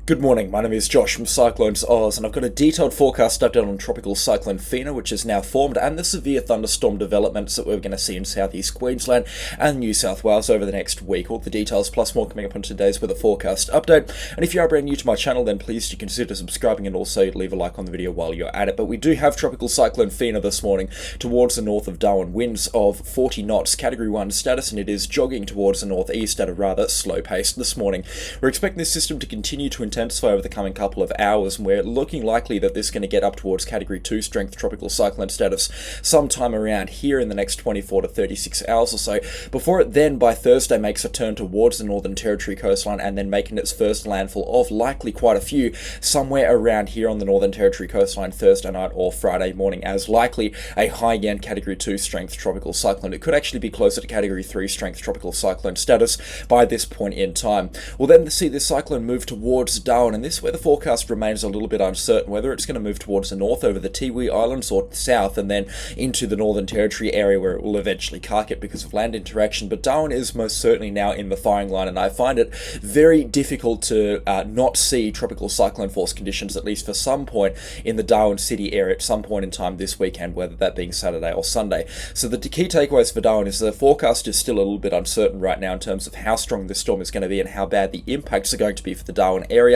Good morning, my name is Josh from CyclonesOZ, and I've got a detailed forecast update on Tropical Cyclone Fina, which is now formed, and the severe thunderstorm developments that we're going to see in southeast Queensland and New South Wales over the next week. All the details plus more coming up on today's weather forecast update. And if you are brand new to my channel, then please do consider subscribing and also leave a like on the video while you're at it. But we do have Tropical Cyclone Fina this morning towards the north of Darwin, winds of 40 knots, Category 1 status, and it is jogging towards the northeast at a rather slow pace this morning. We're expecting this system to continue to intensify over the coming couple of hours, and we're looking likely that this is going to get up towards Category 2 strength tropical cyclone status sometime around here in the next 24 to 36 hours or so, before it then by Thursday makes a turn towards the Northern Territory coastline and then making its first landfall of likely quite a few somewhere around here on the Northern Territory coastline Thursday night or Friday morning, as likely a high-end Category 2 strength tropical cyclone. It could actually be closer to Category 3 strength tropical cyclone status by this point in time. We'll then see this cyclone move towards Darwin, and this weather forecast remains a little bit uncertain whether it's going to move towards the north over the Tiwi Islands or south and then into the Northern Territory area where it will eventually cark it because of land interaction. But Darwin is most certainly now in the firing line, and I find it very difficult to not see tropical cyclone force conditions, at least for some point, in the Darwin City area at some point in time this weekend, whether that being Saturday or Sunday. So the key takeaways for Darwin is the forecast is still a little bit uncertain right now in terms of how strong this storm is going to be and how bad the impacts are going to be for the Darwin area.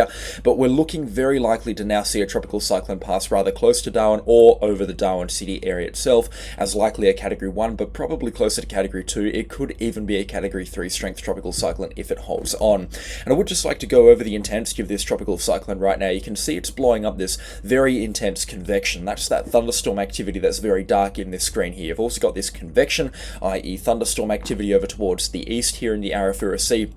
But we're looking very likely to now see a tropical cyclone pass rather close to Darwin or over the Darwin City area itself, as likely a Category 1, but probably closer to Category 2. It could even be a Category 3 strength tropical cyclone if it holds on. And I would just like to go over the intensity of this tropical cyclone right now. You can see it's blowing up this very intense convection. That's that thunderstorm activity that's very dark in this screen here. You've also got this convection, i.e. thunderstorm activity over towards the east here in the Arafura Sea.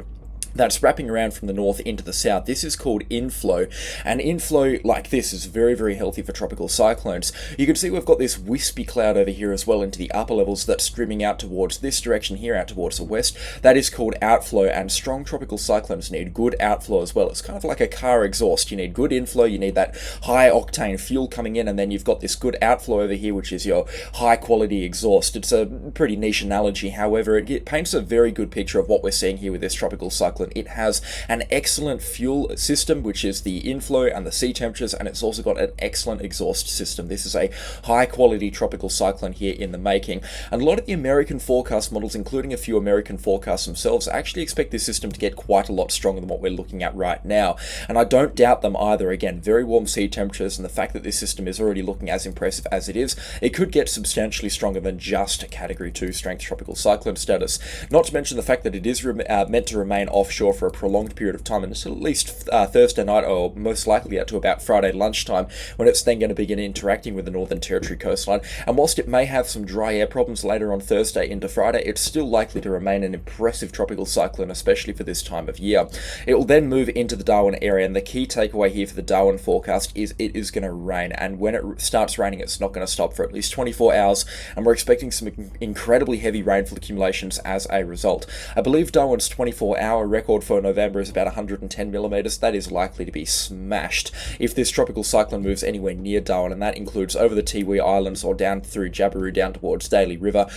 That's wrapping around from the north into the south. This is called inflow, and inflow like this is very, very healthy for tropical cyclones. You can see we've got this wispy cloud over here as well into the upper levels that's streaming out towards this direction here, out towards the west. That is called outflow, and strong tropical cyclones need good outflow as well. It's kind of like a car exhaust. You need good inflow, you need that high octane fuel coming in, and then you've got this good outflow over here, which is your high quality exhaust. It's a pretty niche analogy, however, it paints a very good picture of what we're seeing here with this tropical cyclone. It has an excellent fuel system, which is the inflow and the sea temperatures, and it's also got an excellent exhaust system. This is a high quality tropical cyclone here in the making, and a lot of the American forecast models, including a few American forecasts themselves, actually expect this system to get quite a lot stronger than what we're looking at right now, and I don't doubt them either. Again, very warm sea temperatures, and the fact that this system is already looking as impressive as it is, it could get substantially stronger than just Category 2 strength tropical cyclone status. Not to mention the fact that it is meant to remain offshore for a prolonged period of time until at least Thursday night, or most likely out to about Friday lunchtime, when it's then going to begin interacting with the Northern Territory coastline. And whilst it may have some dry air problems later on Thursday into Friday, it's still likely to remain an impressive tropical cyclone, especially for this time of year. It will then move into the Darwin area, and the key takeaway here for the Darwin forecast is it is going to rain, and when it starts raining, it's not going to stop for at least 24 hours, and we're expecting some incredibly heavy rainfall accumulations as a result. I believe Darwin's 24-hour record for November is about 110 millimeters. That is likely to be smashed if this tropical cyclone moves anywhere near Darwin, and that includes over the Tiwi Islands or down through Jabiru down towards Daly River.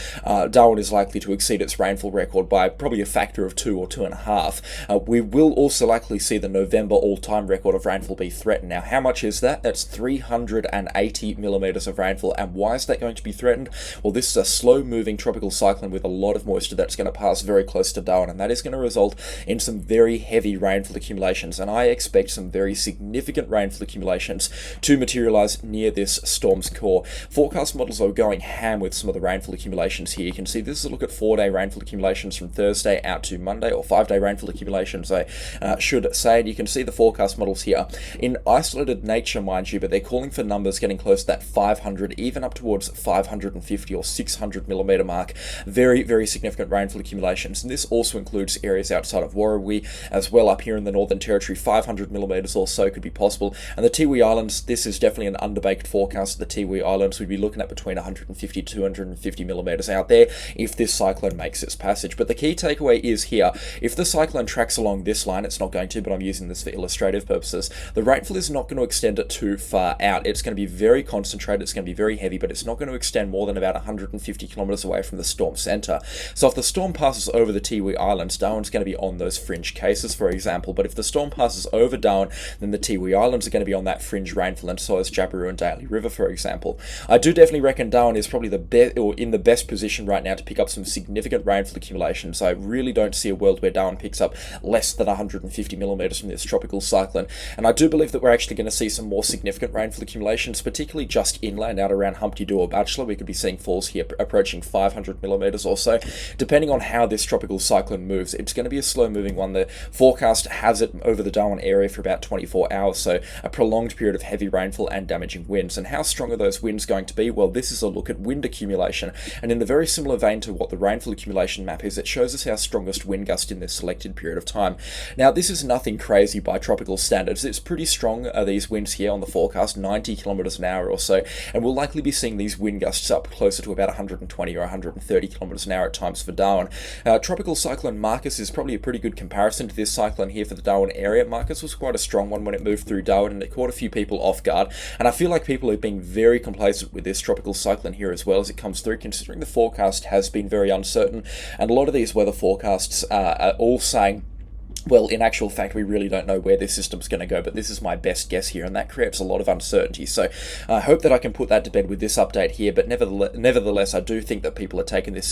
Darwin is likely to exceed its rainfall record by probably a factor of 2 or 2.5. We will also likely see the November all-time record of rainfall be threatened. Now, how much is that? That's 380 millimeters of rainfall. And why is that going to be threatened? Well, this is a slow-moving tropical cyclone with a lot of moisture that's going to pass very close to Darwin, and that is going to result in some very heavy rainfall accumulations, and I expect some very significant rainfall accumulations to materialize near this storm's core. Forecast models are going ham with some of the rainfall accumulations here. You can see this is a look at 4-day rainfall accumulations from Thursday out to Monday, or 5-day rainfall accumulations, I should say, and you can see the forecast models here in isolated nature, mind you, but they're calling for numbers getting close to that 500, even up towards 550 or 600 millimeter mark. Very, very significant rainfall accumulations, and this also includes areas outside of Warrawee as well up here in the Northern Territory. 500 millimeters or so could be possible, and the Tiwi Islands, this is definitely an underbaked forecast of the Tiwi Islands. We'd be looking at between 150 to 250 millimeters out there if this cyclone makes its passage. But the key takeaway is here, if the cyclone tracks along this line, it's not going to, but I'm using this for illustrative purposes, the rainfall is not going to extend it too far out. It's going to be very concentrated, it's going to be very heavy, but it's not going to extend more than about 150 kilometers away from the storm center. So if the storm passes over the Tiwi Islands, Darwin's going to be on those those fringe cases, for example. But if the storm passes over Darwin, then the Tiwi Islands are going to be on that fringe rainfall, and so is Jabiru and Daly River, for example. I do definitely reckon Darwin is probably the best, or in the best position right now to pick up some significant rainfall accumulation. So I really don't see a world where Darwin picks up less than 150 millimeters from this tropical cyclone. And I do believe that we're actually going to see some more significant rainfall accumulations, particularly just inland out around Humpty Doo or Bachelor. We could be seeing falls here approaching 500 millimeters or so. Depending on how this tropical cyclone moves, it's going to be a slow-moving one. The forecast has it over the Darwin area for about 24 hours, so a prolonged period of heavy rainfall and damaging winds. And how strong are those winds going to be? Well, this is a look at wind accumulation, and in the very similar vein to what the rainfall accumulation map is, it shows us our strongest wind gust in this selected period of time. Now, this is nothing crazy by tropical standards. It's pretty strong, these winds here on the forecast, 90 kilometers an hour or so, and we'll likely be seeing these wind gusts up closer to about 120 or 130 kilometers an hour at times for Darwin. Tropical cyclone Marcus is probably a pretty good comparison to this cyclone here for the Darwin area. Marcus was quite a strong one when it moved through Darwin, and it caught a few people off guard, and I feel like people are being very complacent with this tropical cyclone here as well as it comes through, considering the forecast has been very uncertain, and a lot of these weather forecasts are all saying, well, in actual fact, we really don't know where this system's going to go, but this is my best guess here, and that creates a lot of uncertainty. So I hope that I can put that to bed with this update here, but nevertheless, I do think that people are taking this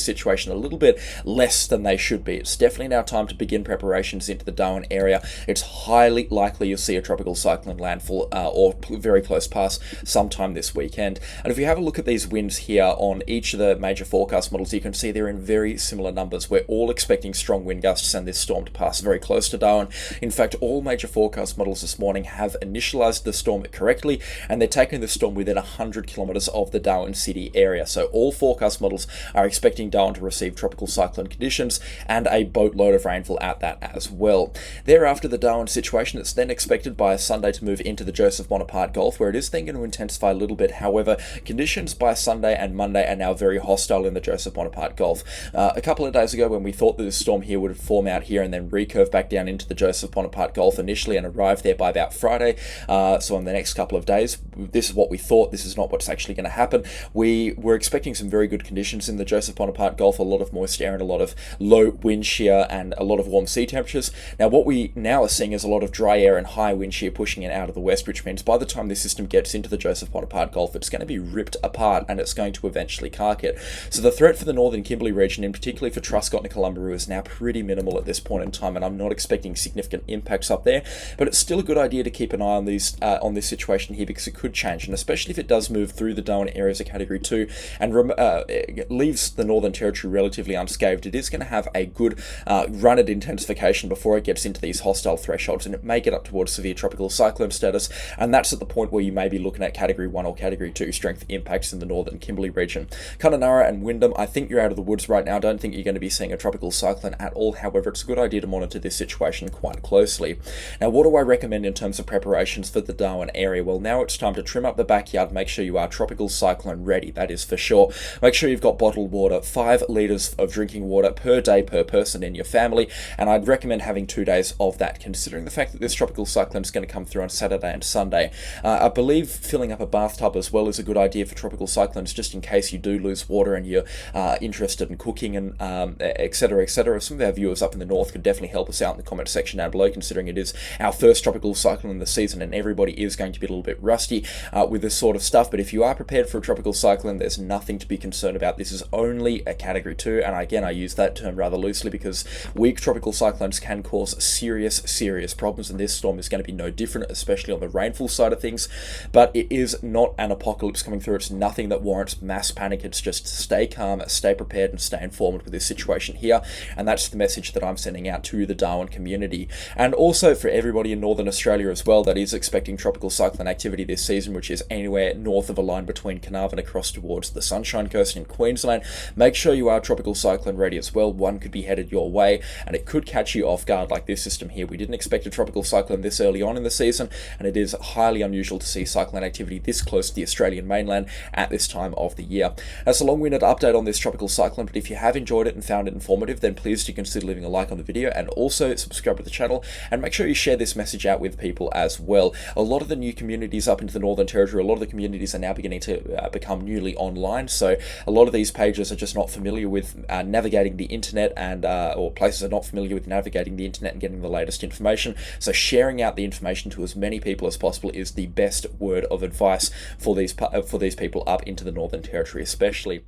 situation a little bit less than they should be. It's definitely now time to begin preparations into the Darwin area. It's highly likely you'll see a tropical cyclone landfall or very close past sometime this weekend. And if you have a look at these winds here on each of the major forecast models, you can see they're in very similar numbers. We're all expecting strong wind gusts and this storm to pass very close to Darwin. In fact, all major forecast models this morning have initialized the storm correctly, and they're taking the storm within 100 kilometers of the Darwin city area. So all forecast models are expecting Darwin to receive tropical cyclone conditions and a boatload of rainfall at that as well. Thereafter, the Darwin situation is then expected by Sunday to move into the Joseph Bonaparte Gulf, where it is then going to intensify a little bit. However, conditions by Sunday and Monday are now very hostile in the Joseph Bonaparte Gulf. A couple of days ago, when we thought that this storm here would form out here and then recurve back down into the Joseph Bonaparte Gulf initially and arrive there by about Friday, so in the next couple of days, this is what we thought. This is not what's actually going to happen. We were expecting some very good conditions in the Joseph Bonaparte Gulf, a lot of moist air and a lot of low wind shear and a lot of warm sea temperatures. Now, what we now are seeing is a lot of dry air and high wind shear pushing it out of the west, which means by the time this system gets into the Joseph Bonaparte Gulf, it's going to be ripped apart and it's going to eventually cark it. So the threat for the northern Kimberley region, and particularly for Truscott and Columbaroo, is now pretty minimal at this point in time, and I'm not expecting significant impacts up there, but it's still a good idea to keep an eye on these on this situation here, because it could change, and especially if it does move through the Darwin areas of Category 2 and leaves the Northern Territory relatively unscathed, it is going to have a good run at intensification before it gets into these hostile thresholds, and it may get up towards severe tropical cyclone status, and that's at the point where you may be looking at Category 1 or Category 2 strength impacts in the Northern Kimberley region. Kununurra and Wyndham, I think you're out of the woods right now. I don't think you're going to be seeing a tropical cyclone at all. However, it's a good idea to monitor this situation quite closely. Now, what do I recommend in terms of preparations for the Darwin area? Well, now it's time to trim up the backyard. Make sure you are tropical cyclone ready, that is for sure. Make sure you've got bottled water, 5 litres of drinking water per day per person in your family, and I'd recommend having 2 days of that, considering the fact that this tropical cyclone is going to come through on Saturday and Sunday. I believe filling up a bathtub as well is a good idea for tropical cyclones, just in case you do lose water and you're interested in cooking and etc, etc. Some of our viewers up in the north could definitely help us out in the comment section down below, considering it is our first tropical cyclone in the season and everybody is going to be a little bit rusty with this sort of stuff. But if you are prepared for a tropical cyclone, there's nothing to be concerned about. This is only a Category 2, and again, I use that term rather loosely because weak tropical cyclones can cause serious problems, and this storm is going to be no different, especially on the rainfall side of things. But it is not an apocalypse coming through. It's nothing that warrants mass panic. It's just stay calm, stay prepared, and stay informed with this situation here, and that's the message that I'm sending out to the Darwin community. And also for everybody in Northern Australia as well that is expecting tropical cyclone activity this season, which is anywhere north of a line between Carnarvon across towards the Sunshine Coast in Queensland, make sure you are tropical cyclone ready as well. One could be headed your way, and it could catch you off guard like this system here. We didn't expect a tropical cyclone this early on in the season, and it is highly unusual to see cyclone activity this close to the Australian mainland at this time of the year. That's a long-winded update on this tropical cyclone, but if you have enjoyed it and found it informative, then please do consider leaving a like on the video and and also subscribe to the channel, and make sure you share this message out with people as well. A lot of the new communities up into the Northern Territory, a lot of the communities are now beginning to become newly online, so a lot of these pages are just not familiar with navigating the internet, and or places are not familiar with navigating the internet and getting the latest information. So sharing out the information to as many people as possible is the best word of advice for these people up into the Northern Territory especially.